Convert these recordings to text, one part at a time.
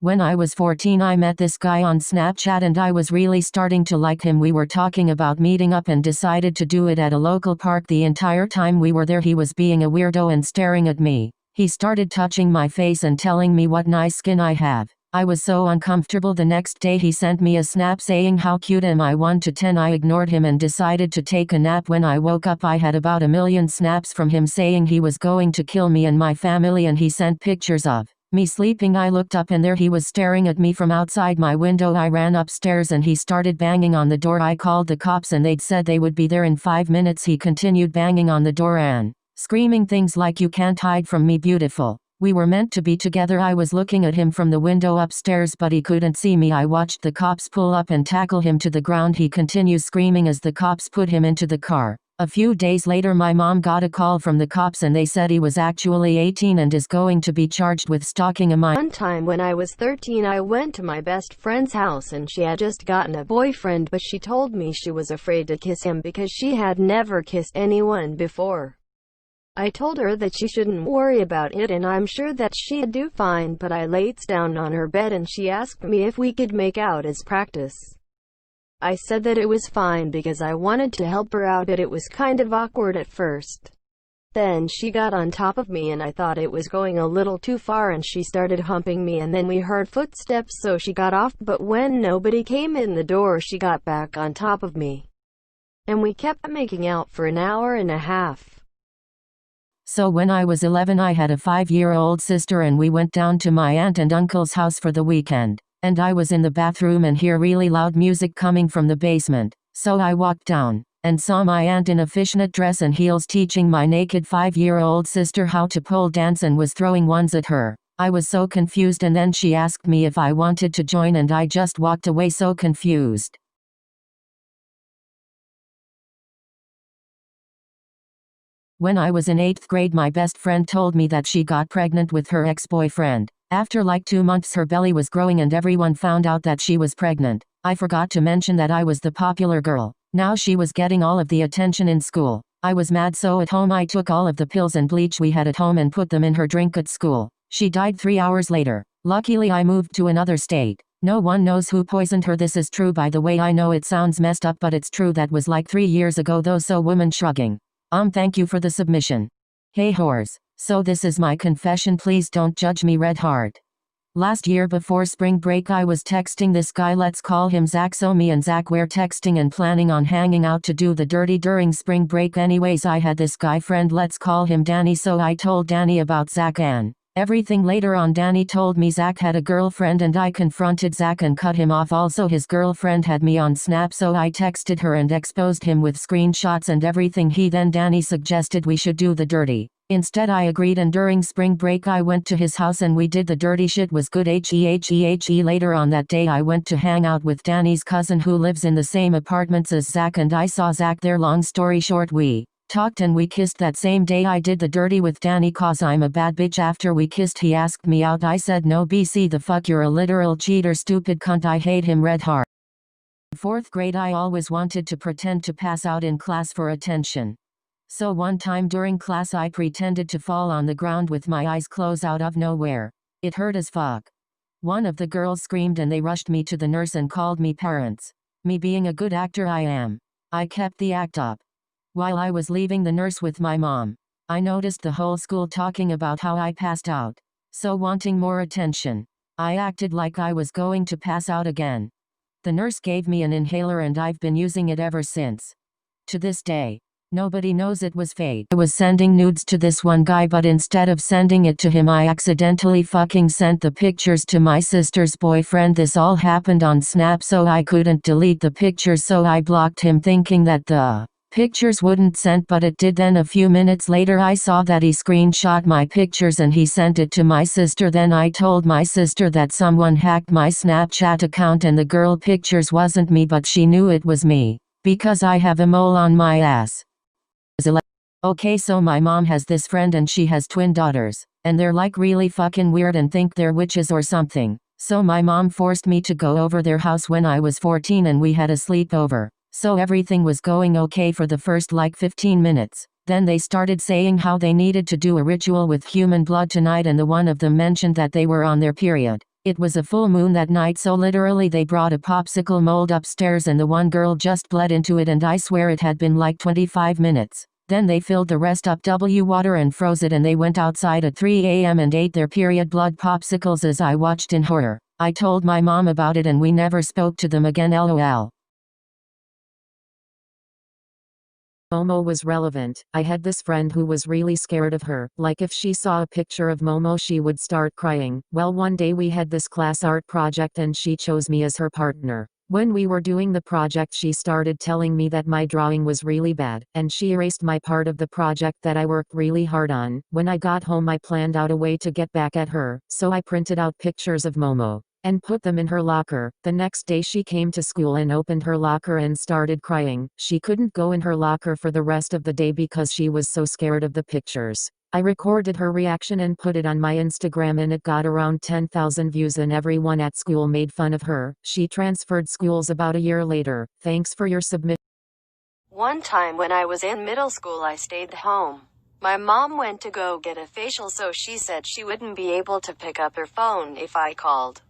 When I was 14, I met this guy on Snapchat and I was really starting to like him. We were talking about meeting up and decided to do it at a local park. The entire time we were there, he was being a weirdo and staring at me. He started touching my face and telling me what nice skin I have. I was so uncomfortable. The next day he sent me a snap saying how cute am I 1 to 10. I ignored him and decided to take a nap. When I woke up, I had about 1,000,000 snaps from him saying he was going to kill me and my family, and he sent pictures of me sleeping. I looked up and there he was staring at me from outside my window. I ran upstairs and he started banging on the door. I called the cops and they'd said they would be there in 5 minutes. He continued banging on the door and screaming things like, "You can't hide from me, beautiful." We were meant to be together. I was looking at him from the window upstairs but he couldn't see me. I watched the cops pull up and tackle him to the ground. He continues screaming as the cops put him into the car. A few days later, my mom got a call from the cops and they said he was actually 18 and is going to be charged with stalking a minor. One time when I was 13, I went to my best friend's house and she had just gotten a boyfriend, but she told me she was afraid to kiss him because she had never kissed anyone before. I told her that she shouldn't worry about it and I'm sure that she'd do fine, but I laid down on her bed and she asked me if we could make out as practice. I said that it was fine because I wanted to help her out, but it was kind of awkward at first. Then she got on top of me and I thought it was going a little too far and she started humping me, and then we heard footsteps so she got off, but when nobody came in the door she got back on top of me. And we kept making out for an hour and a half. So when I was 11, I had a 5-year-old sister and we went down to my aunt and uncle's house for the weekend. And I was in the bathroom and hear really loud music coming from the basement. So I walked down and saw my aunt in a fishnet dress and heels teaching my naked 5-year-old sister how to pole dance and was throwing ones at her. I was so confused, and then she asked me if I wanted to join and I just walked away so confused. When I was in 8th grade, my best friend told me that she got pregnant with her ex-boyfriend. After like 2 months her belly was growing and everyone found out that she was pregnant. I forgot to mention that I was the popular girl. Now she was getting all of the attention in school. I was mad, so at home I took all of the pills and bleach we had at home and put them in her drink at school. She died 3 hours later. Luckily I moved to another state. No one knows who poisoned her. This is true, by the way. I know it sounds messed up but it's true. That was like 3 years ago though, so woman shrugging. Thank you for the submission. Hey whores. So this is my confession, please don't judge me, red heart. Last year before spring break I was texting this guy, let's call him Zach. So me and Zach were texting and planning on hanging out to do the dirty during spring break. Anyways, I had this guy friend, let's call him Danny. So I told Danny about Zach and everything. Later on Danny told me Zach had a girlfriend and I confronted Zach and cut him off. Also his girlfriend had me on Snap, so I texted her and exposed him with screenshots and everything. Then Danny suggested we should do the dirty. Instead I agreed, and during spring break I went to his house and we did the dirty. Shit was good. Later on that day I went to hang out with Danny's cousin who lives in the same apartments as Zach, and I saw Zach there. Long story short, we talked and we kissed that same day. I did the dirty with Danny cause I'm a bad bitch. After we kissed he asked me out. I said no. BC the fuck, you're a literal cheater, stupid cunt. I hate him, red heart. 4th grade I always wanted to pretend to pass out in class for attention. So one time during class I pretended to fall on the ground with my eyes closed out of nowhere. It hurt as fuck. One of the girls screamed and they rushed me to the nurse and called me parents. Me being a good actor I am. I kept the act up. While I was leaving the nurse with my mom, I noticed the whole school talking about how I passed out. So wanting more attention, I acted like I was going to pass out again. The nurse gave me an inhaler and I've been using it ever since. To this day, nobody knows it was fate. I was sending nudes to this one guy, but instead of sending it to him I accidentally fucking sent the pictures to my sister's boyfriend. This all happened on Snap, so I couldn't delete the pictures, so I blocked him thinking that the pictures wouldn't send, but it did. Then a few minutes later I saw that he screenshot my pictures and he sent it to my sister. Then I told my sister that someone hacked my Snapchat account and the girl pictures wasn't me, but she knew it was me because I have a mole on my ass. Okay, so my mom has this friend and she has twin daughters, and they're like really fucking weird and think they're witches or something. So my mom forced me to go over their house when I was 14 and we had a sleepover. So everything was going okay for the first like 15 minutes. Then they started saying how they needed to do a ritual with human blood tonight, and the one of them mentioned that they were on their period. It was a full moon that night, so literally they brought a popsicle mold upstairs and the one girl just bled into it, and I swear it had been like 25 minutes. Then they filled the rest up with water and froze it, and they went outside at 3 a.m. and ate their period blood popsicles as I watched in horror. I told my mom about it and we never spoke to them again, lol. Momo was relevant. I had this friend who was really scared of her. Like if she saw a picture of Momo she would start crying. Well, one day we had this class art project and she chose me as her partner. When we were doing the project she started telling me that my drawing was really bad, and she erased my part of the project that I worked really hard on. When I got home I planned out a way to get back at her, so I printed out pictures of Momo and put them in her locker. The next day she came to school and opened her locker and started crying. She couldn't go in her locker for the rest of the day because she was so scared of the pictures. I recorded her reaction and put it on my Instagram and it got around 10,000 views and everyone at school made fun of her. She transferred schools about a year later. Thanks for your submission. One time when I was in middle school I stayed home. My mom went to go get a facial, so she said she wouldn't be able to pick up her phone if I called.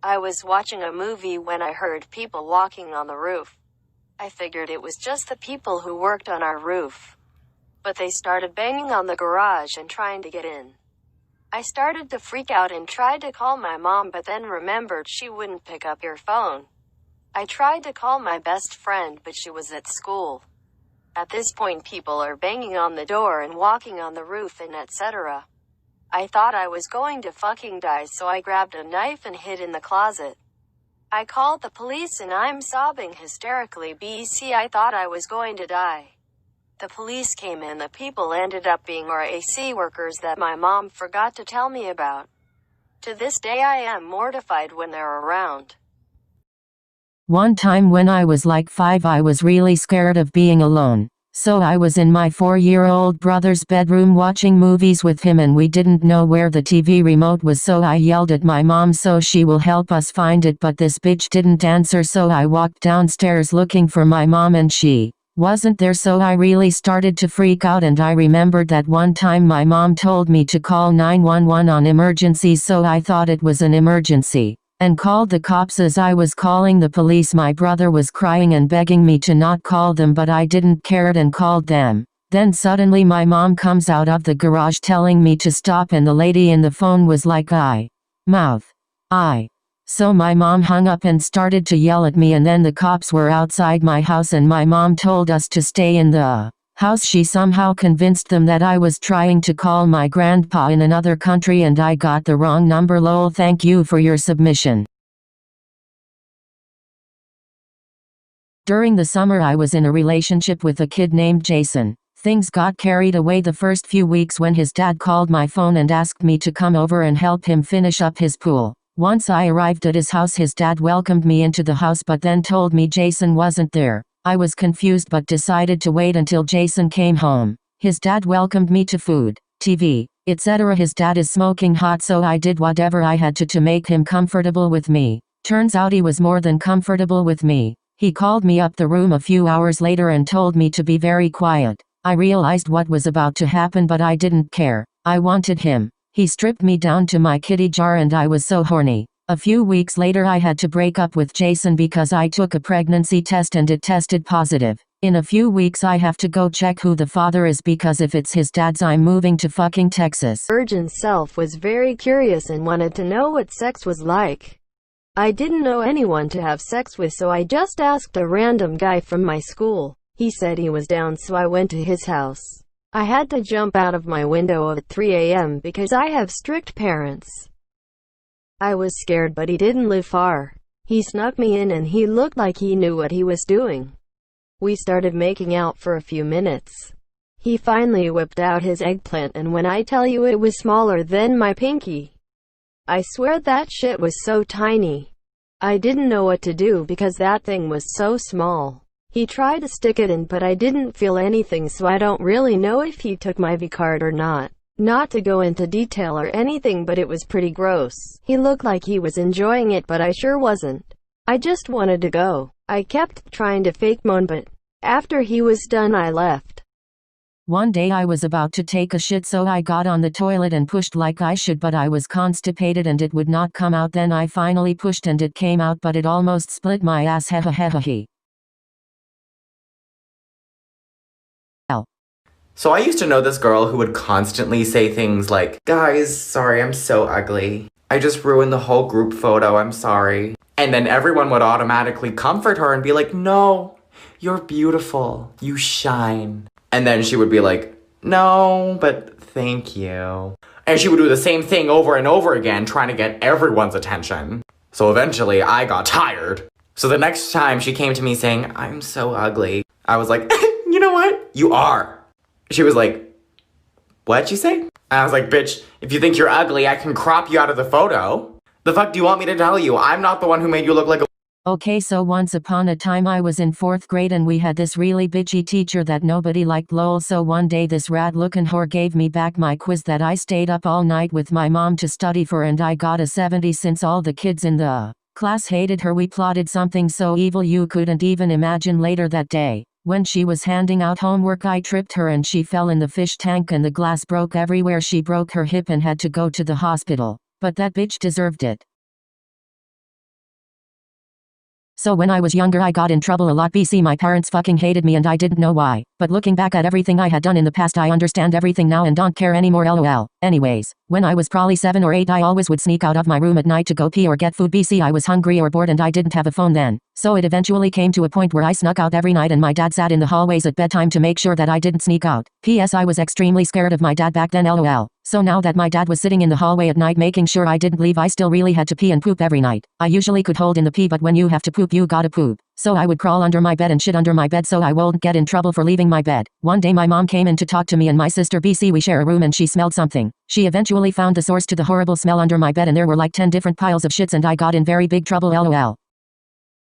I was watching a movie when I heard people walking on the roof. I figured it was just the people who worked on our roof. But they started banging on the garage and trying to get in. I started to freak out and tried to call my mom, but then remembered she wouldn't pick up your phone. I tried to call my best friend, but she was at school. At this point people are banging on the door and walking on the roof and etc. I thought I was going to fucking die, so I grabbed a knife and hid in the closet. I called the police and I'm sobbing hysterically. I thought I was going to die. The police came and the people ended up being RAC workers that my mom forgot to tell me about. To this day I am mortified when they're around. One time when I was like 5 I was really scared of being alone. So I was in my 4-year-old brother's bedroom watching movies with him and we didn't know where the TV remote was, so I yelled at my mom so she will help us find it, but this bitch didn't answer, so I walked downstairs looking for my mom and she wasn't there, so I really started to freak out, and I remembered that one time my mom told me to call 911 on emergencies, so I thought it was an emergency and called the cops. As I was calling the police my brother was crying and begging me to not call them, but I didn't care and called them. Then suddenly my mom comes out of the garage telling me to stop, and the lady in the phone was like So my mom hung up and started to yell at me, and then the cops were outside my house and my mom told us to stay in the house. She somehow convinced them that I was trying to call my grandpa in another country and I got the wrong number, lol. Thank you for your submission. During the summer I was in a relationship with a kid named Jason. Things got carried away the first few weeks when his dad called my phone and asked me to come over and help him finish up his pool. Once I arrived at his house, his dad welcomed me into the house but then told me Jason wasn't there. I was confused but decided to wait until Jason came home. His dad welcomed me to food, TV, etc. His dad is smoking hot, so I did whatever I had to make him comfortable with me. Turns out he was more than comfortable with me. He called me up the room a few hours later and told me to be very quiet. I realized what was about to happen, but I didn't care. I wanted him. He stripped me down to my kitty jar and I was so horny. A few weeks later I had to break up with Jason because I took a pregnancy test and it tested positive. In a few weeks I have to go check who the father is, because if it's his dad's I'm moving to fucking Texas. Virgin self was very curious and wanted to know what sex was like. I didn't know anyone to have sex with, so I just asked a random guy from my school. He said he was down, so I went to his house. I had to jump out of my window at 3 a.m. because I have strict parents. I was scared, but he didn't live far. He snuck me in and he looked like he knew what he was doing. We started making out for a few minutes. He finally whipped out his eggplant, and when I tell you it was smaller than my pinky, I swear that shit was so tiny. I didn't know what to do because that thing was so small. He tried to stick it in, but I didn't feel anything, so I don't really know if he took my V card or not. Not to go into detail or anything, but it was pretty gross. He looked like he was enjoying it, but I sure wasn't. I just wanted to go. I kept trying to fake moan, but after he was done I left. One day I was about to take a shit, so I got on the toilet and pushed like I should, but I was constipated and it would not come out. Then I finally pushed and it came out, but it almost split my ass. So I used to know this girl who would constantly say things like, "Guys, sorry, I'm so ugly. I just ruined the whole group photo, I'm sorry." And then everyone would automatically comfort her and be like, "No, you're beautiful. You shine." And then she would be like, "No, but thank you." And she would do the same thing over and over again, trying to get everyone's attention. So eventually I got tired. So the next time she came to me saying, "I'm so ugly," I was like, "You know what? You are." She was like, "What'd you say?" I was like, "Bitch, if you think you're ugly, I can crop you out of the photo. The fuck do you want me to tell you? I'm not the one who made you look like a..." Okay, so once upon a time I was in 4th grade and we had this really bitchy teacher that nobody liked, lol. So one day this rat looking whore gave me back my quiz that I stayed up all night with my mom to study for, and I got a 70 since all the kids in the class hated her. We plotted something so evil you couldn't even imagine. Later that day, when she was handing out homework, I tripped her and she fell in the fish tank and the glass broke everywhere. She broke her hip and had to go to the hospital. But that bitch deserved it. So when I was younger I got in trouble a lot. BC, my parents fucking hated me and I didn't know why. But looking back at everything I had done in the past, I understand everything now and don't care anymore, lol. Anyways, when I was probably 7 or 8 I always would sneak out of my room at night to go pee or get food. BC, I was hungry or bored and I didn't have a phone then. So it eventually came to a point where I snuck out every night and my dad sat in the hallways at bedtime to make sure that I didn't sneak out. PS, I was extremely scared of my dad back then, lol. So now that my dad was sitting in the hallway at night making sure I didn't leave, I still really had to pee and poop every night. I usually could hold in the pee, but when you have to poop you gotta poop. So I would crawl under my bed and shit under my bed so I wouldn't get in trouble for leaving my bed. One day my mom came in to talk to me and my sister. BC, we share a room and she smelled something. She eventually found the source to the horrible smell under my bed and there were like 10 different piles of shits and I got in very big trouble, lol.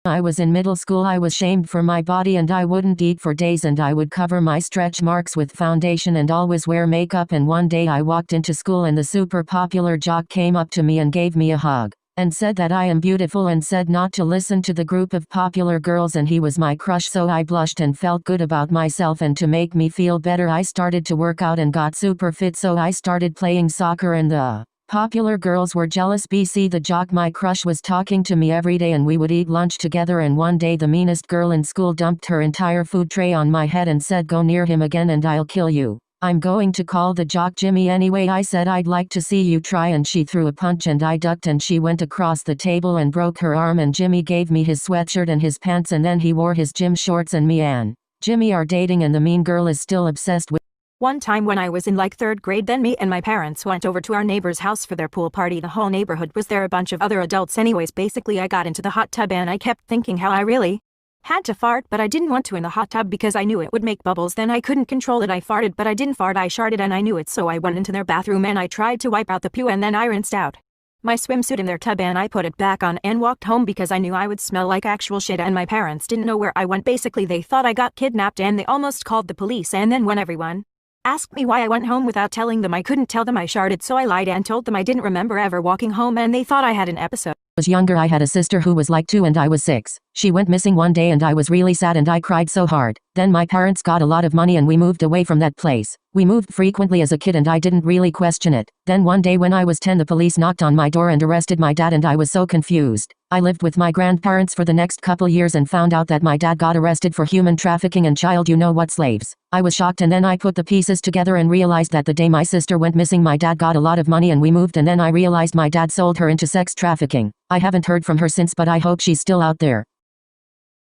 I was in middle school. I was shamed for my body and I wouldn't eat for days and I would cover my stretch marks with foundation and always wear makeup. And one day I walked into school and the super popular jock came up to me and gave me a hug and said that I am beautiful and said not to listen to the group of popular girls, and he was my crush. So I blushed and felt good about myself, and to make me feel better I started to work out and got super fit. So I started playing soccer and the popular girls were jealous. BC, the jock, my crush, was talking to me every day and we would eat lunch together, and one day the meanest girl in school dumped her entire food tray on my head and said, "Go near him again and I'll kill you. I'm going to call the jock Jimmy anyway." I said, "I'd like to see you try," and she threw a punch and I ducked and she went across the table and broke her arm, and Jimmy gave me his sweatshirt and his pants and then he wore his gym shorts, and me and Jimmy are dating and the mean girl is still obsessed with. One time when I was in like 3rd grade, then me and my parents went over to our neighbor's house for their pool party. The whole neighborhood was there, a bunch of other adults. Anyways, basically I got into the hot tub and I kept thinking how I really had to fart, but I didn't want to in the hot tub because I knew it would make bubbles. Then I couldn't control it. I farted, but I didn't fart. I sharted and I knew it. So I went into their bathroom and I tried to wipe out the poo, and then I rinsed out my swimsuit in their tub and I put it back on and walked home because I knew I would smell like actual shit, and my parents didn't know where I went. Basically they thought I got kidnapped and they almost called the police. And then when everyone asked me why I went home without telling them, I couldn't tell them I sharted, so I lied and told them I didn't remember ever walking home, and they thought I had an episode. Was younger I had a sister who was like 2 and I was 6. She went missing one day and I was really sad and I cried so hard. Then my parents got a lot of money and we moved away from that place. We moved frequently as a kid and I didn't really question it. Then one day when I was 10 the police knocked on my door and arrested my dad, and I was so confused. I lived with my grandparents for the next couple years and found out that my dad got arrested for human trafficking and child slaves. I was shocked, and then I put the pieces together and realized that the day my sister went missing my dad got a lot of money and we moved, and then I realized my dad sold her into sex trafficking. I haven't heard from her since, but I hope she's still out there.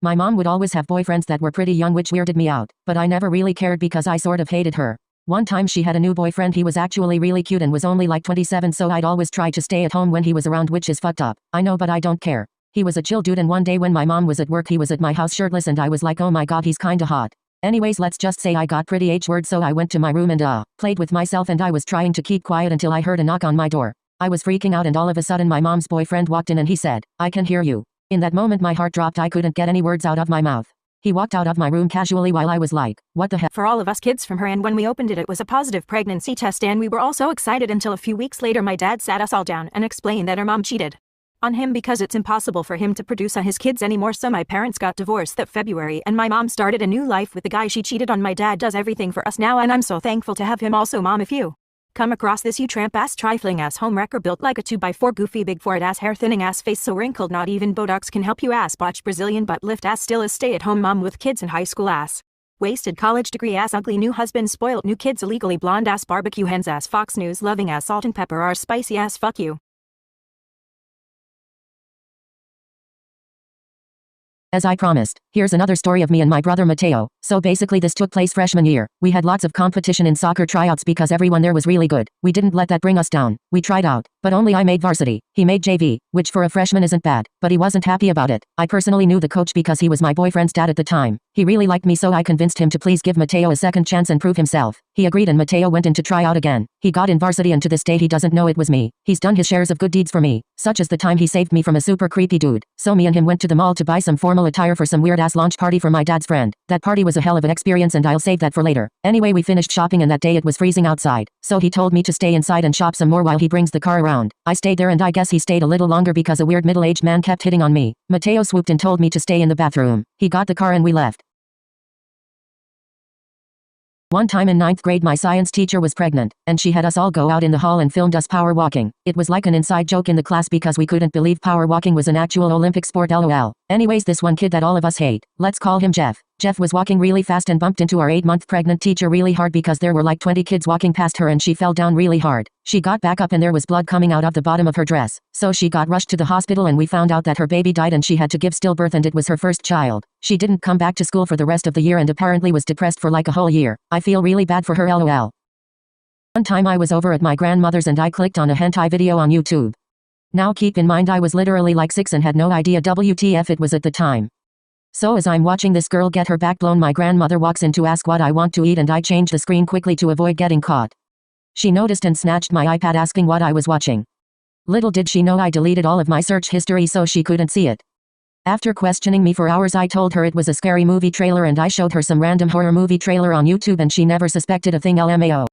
My mom would always have boyfriends that were pretty young, which weirded me out, but I never really cared because I sort of hated her. One time she had a new boyfriend. He was actually really cute and was only like 27, so I'd always try to stay at home when he was around, which is fucked up. I know, but I don't care. He was a chill dude, and one day when my mom was at work he was at my house shirtless and I was like, oh my god, he's kinda hot. Anyways, let's just say I got pretty H-word, so I went to my room and played with myself, and I was trying to keep quiet until I heard a knock on my door. I was freaking out and all of a sudden my mom's boyfriend walked in and he said, "I can hear you." In that moment my heart dropped. I couldn't get any words out of my mouth. He walked out of my room casually while I was like, what the heck? For all of us kids from her, and when we opened it, it was a positive pregnancy test, and we were all so excited until a few weeks later my dad sat us all down and explained that her mom cheated. on him because it's impossible for him to produce on his kids anymore. So my parents got divorced that February and my mom started a new life with the guy she cheated on. My dad does everything for us now and I'm so thankful to have him. Also, Mom, if you come across this, you tramp ass trifling ass homewrecker built like a 2x4 goofy big forehead ass hair thinning ass face so wrinkled not even Botox can help you ass botch Brazilian butt lift ass still a stay-at-home mom with kids in high school ass wasted college degree ass ugly new husband spoiled new kids illegally blonde ass barbecue hens ass Fox News loving ass salt and pepper are spicy ass fuck you. As I promised, here's another story of me and my brother Mateo. So basically this took place freshman year. We had lots of competition in soccer tryouts because everyone there was really good. We didn't let that bring us down. We tried out, but only I made varsity. He made JV, which for a freshman isn't bad, but he wasn't happy about it. I personally knew the coach because he was my boyfriend's dad at the time. He really liked me, so I convinced him to please give Mateo a second chance and prove himself. He agreed and Mateo went in to try out again. He got in varsity and to this day he doesn't know it was me. He's done his shares of good deeds for me, such as the time he saved me from a super creepy dude. So me and him went to the mall to buy some formal attire for some weird ass launch party for my dad's friend. That party was a hell of an experience and I'll save that for later. Anyway, we finished shopping and that day it was freezing outside. So he told me to stay inside and shop some more while he brings the car around. I stayed there and I guess he stayed a little longer because a weird middle-aged man kept hitting on me. Mateo swooped and told me to stay in the bathroom. He got the car and we left. One time in 9th grade my science teacher was pregnant, and she had us all go out in the hall and filmed us power walking. It was like an inside joke in the class because we couldn't believe power walking was an actual Olympic sport, lol. Anyways, this one kid that all of us hate, let's call him Jeff. Jeff was walking really fast and bumped into our 8-month pregnant teacher really hard because there were like 20 kids walking past her and she fell down really hard. She got back up and there was blood coming out of the bottom of her dress. So she got rushed to the hospital and we found out that her baby died and she had to give stillbirth and it was her first child. She didn't come back to school for the rest of the year and apparently was depressed for like a whole year. I feel really bad for her, lol. One time I was over at my grandmother's and I clicked on a hentai video on YouTube. Now keep in mind I was literally like 6 and had no idea WTF it was at the time. So as I'm watching this girl get her back blown, my grandmother walks in to ask what I want to eat and I change the screen quickly to avoid getting caught. She noticed and snatched my iPad asking what I was watching. Little did she know I deleted all of my search history so she couldn't see it. After questioning me for hours I told her it was a scary movie trailer and I showed her some random horror movie trailer on YouTube and she never suspected a thing, LMAO.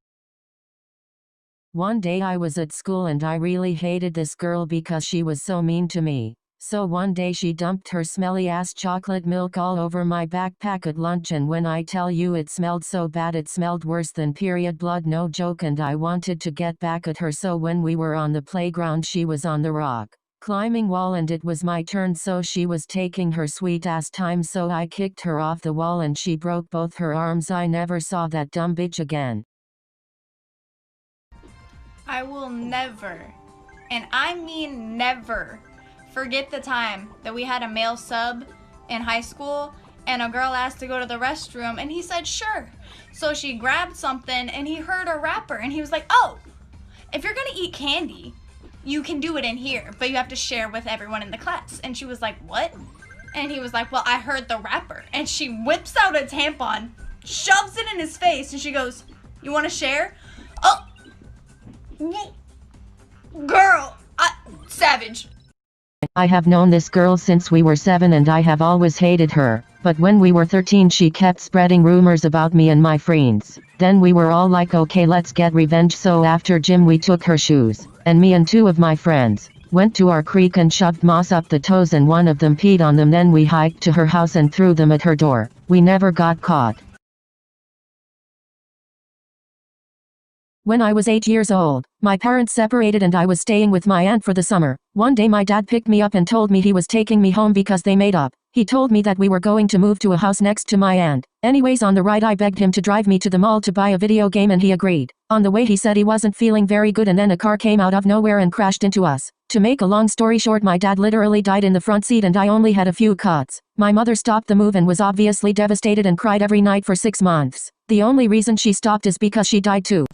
One day I was at school and I really hated this girl because she was so mean to me. So one day she dumped her smelly ass chocolate milk all over my backpack at lunch and when I tell you it smelled so bad it smelled worse than period blood, no joke, and I wanted to get back at her. So when we were on the playground she was on the rock climbing wall and it was my turn, so she was taking her sweet ass time, so I kicked her off the wall and she broke both her arms. I never saw that dumb bitch again. I will never, and I mean never, forget the time that we had a male sub in high school and a girl asked to go to the restroom and he said sure. So she grabbed something and he heard a wrapper and he was like, oh, if you're gonna eat candy, you can do it in here, but you have to share with everyone in the class. And she was like, what? And he was like, well, I heard the wrapper. And she whips out a tampon, shoves it in his face, and she goes, you wanna share? Oh, girl, savage. I have known this girl since we were 7 and I have always hated her, but when we were 13 she kept spreading rumors about me and my friends. Then we were all like, okay, let's get revenge. So after gym we took her shoes, and me and 2 of my friends went to our creek and shoved moss up the toes and one of them peed on them. Then we hiked to her house and threw them at her door. We never got caught. When I was 8 years old, my parents separated and I was staying with my aunt for the summer. One day my dad picked me up and told me he was taking me home because they made up. He told me that we were going to move to a house next to my aunt. Anyways, on the ride I begged him to drive me to the mall to buy a video game and he agreed. On the way he said he wasn't feeling very good and then a car came out of nowhere and crashed into us. To make a long story short, my dad literally died in the front seat and I only had a few cuts. My mother stopped the move and was obviously devastated and cried every night for 6 months. The only reason she stopped is because she died too.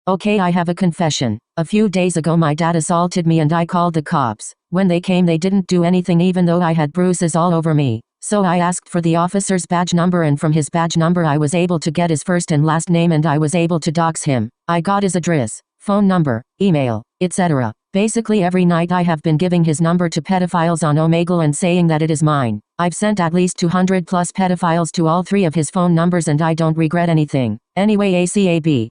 Okay, I have a confession. A few days ago my dad assaulted me and I called the cops. When they came they didn't do anything even though I had bruises all over me. So I asked for the officer's badge number and from his badge number I was able to get his first and last name and I was able to dox him. I got his address, phone number, email, etc. Basically every night I have been giving his number to pedophiles on Omegle and saying that it is mine. I've sent at least 200 plus pedophiles to all 3 of his phone numbers and I don't regret anything. Anyway, ACAB.